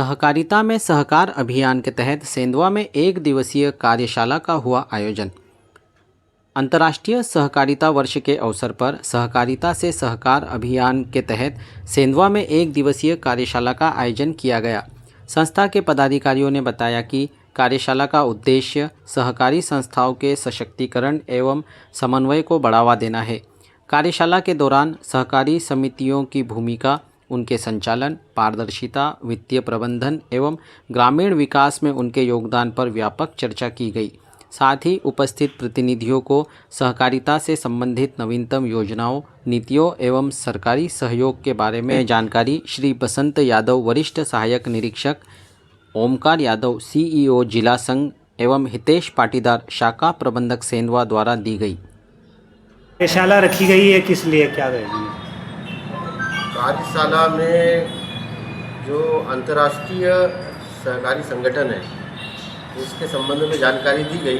सहकारिता में सहकार अभियान के तहत सेंधवा में एक दिवसीय कार्यशाला का हुआ आयोजन। अंतर्राष्ट्रीय सहकारिता वर्ष के अवसर पर सहकारिता से सहकार अभियान के तहत सेंधवा में एक दिवसीय कार्यशाला का आयोजन किया गया। संस्था के पदाधिकारियों ने बताया कि कार्यशाला का उद्देश्य सहकारी संस्थाओं के सशक्तिकरण एवं समन्वय को बढ़ावा देना है। कार्यशाला के दौरान सहकारी समितियों की भूमिका, उनके संचालन, पारदर्शिता, वित्तीय प्रबंधन एवं ग्रामीण विकास में उनके योगदान पर व्यापक चर्चा की गई। साथ ही उपस्थित प्रतिनिधियों को सहकारिता से संबंधित नवीनतम योजनाओं, नीतियों एवं सरकारी सहयोग के बारे में जानकारी श्री बसंत यादव, वरिष्ठ सहायक निरीक्षक, ओमकार यादव, सीईओ जिला संघ एवं हितेश पाटीदार, शाखा प्रबंधक सेंधवा द्वारा दी गई। कार्यशाला रखी गई है, किस लिए, क्या रहेगी? कार्यशाला में जो अंतर्राष्ट्रीय सहकारी संगठन है उसके संबंध में जानकारी दी गई।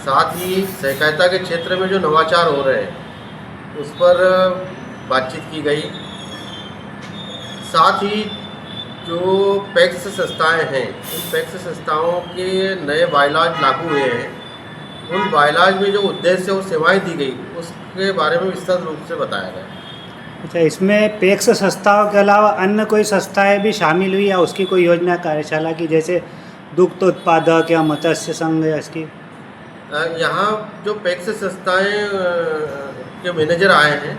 साथ ही सहकारिता के क्षेत्र में जो नवाचार हो रहे हैं उस पर बातचीत की गई। साथ ही जो पैक्स संस्थाएं हैं, उन पैक्स संस्थाओं के नए बायलॉज लागू हुए हैं, उन बायलॉज में जो उद्देश्य और सेवाएं दी गई उसके बारे में विस्तृत रूप से बताया गया। अच्छा, इसमें पैक्स संस्थाओं के अलावा अन्य कोई संस्थाएं भी शामिल हुई या उसकी कोई योजना कार्यशाला की, जैसे दुग्ध उत्पादक या मत्स्य संघ या इसकी? यहाँ जो पैक्स संस्थाएं के मैनेजर आए हैं,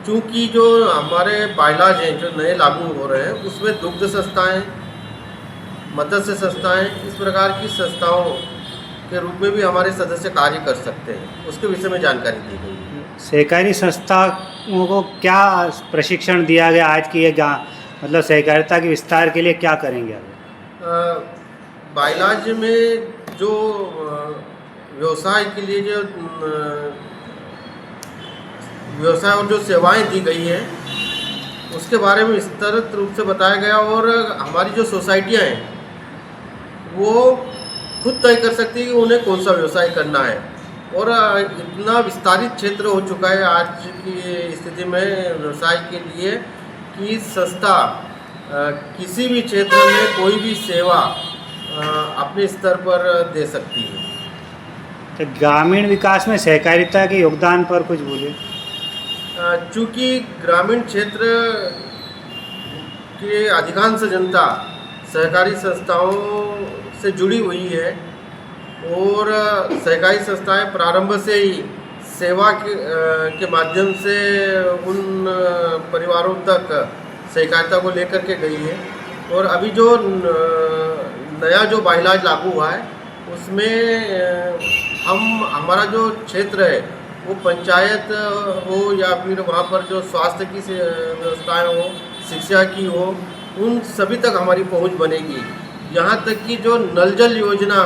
चूँकि जो हमारे बायलॉज हैं जो नए लागू हो रहे हैं उसमें दुग्ध संस्थाएं, मत्स्य संस्थाएं, इस प्रकार की संस्थाओं के रूप में भी हमारे सदस्य कार्य कर सकते हैं, उसके विषय में जानकारी दी गई है। सहकारी संस्थाओं को क्या प्रशिक्षण दिया गया आज की ये मतलब सहकारिता के विस्तार के लिए क्या करेंगे आप? बायलॉज में जो व्यवसाय के लिए जो व्यवसाय और जो सेवाएं दी गई है उसके बारे में विस्तृत रूप से बताया गया। और हमारी जो सोसाइटियां हैं वो खुद तय कर सकती है कि उन्हें कौन सा व्यवसाय करना है। और इतना विस्तारित क्षेत्र हो चुका है आज की स्थिति में व्यवसाय के लिए कि संस्था किसी भी क्षेत्र में कोई भी सेवा अपने स्तर पर दे सकती है। तो ग्रामीण विकास में सहकारिता के योगदान पर कुछ बोलिए। चूँकि ग्रामीण क्षेत्र के अधिकांश जनता सहकारी संस्थाओं से जुड़ी हुई है और सहकारी संस्थाएं प्रारंभ से ही सेवा के माध्यम से उन परिवारों तक सहकारिता को लेकर के गई है। और अभी जो नया जो बायलॉज लागू हुआ है उसमें हमारा जो क्षेत्र है वो पंचायत हो या फिर वहाँ पर जो स्वास्थ्य की व्यवस्थाएं हो, शिक्षा की हो, उन सभी तक हमारी पहुँच बनेगी। यहाँ तक कि जो नल जल योजना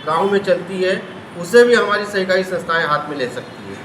गांव में चलती है उसे भी हमारी सहकारी संस्थाएं हाथ में ले सकती है।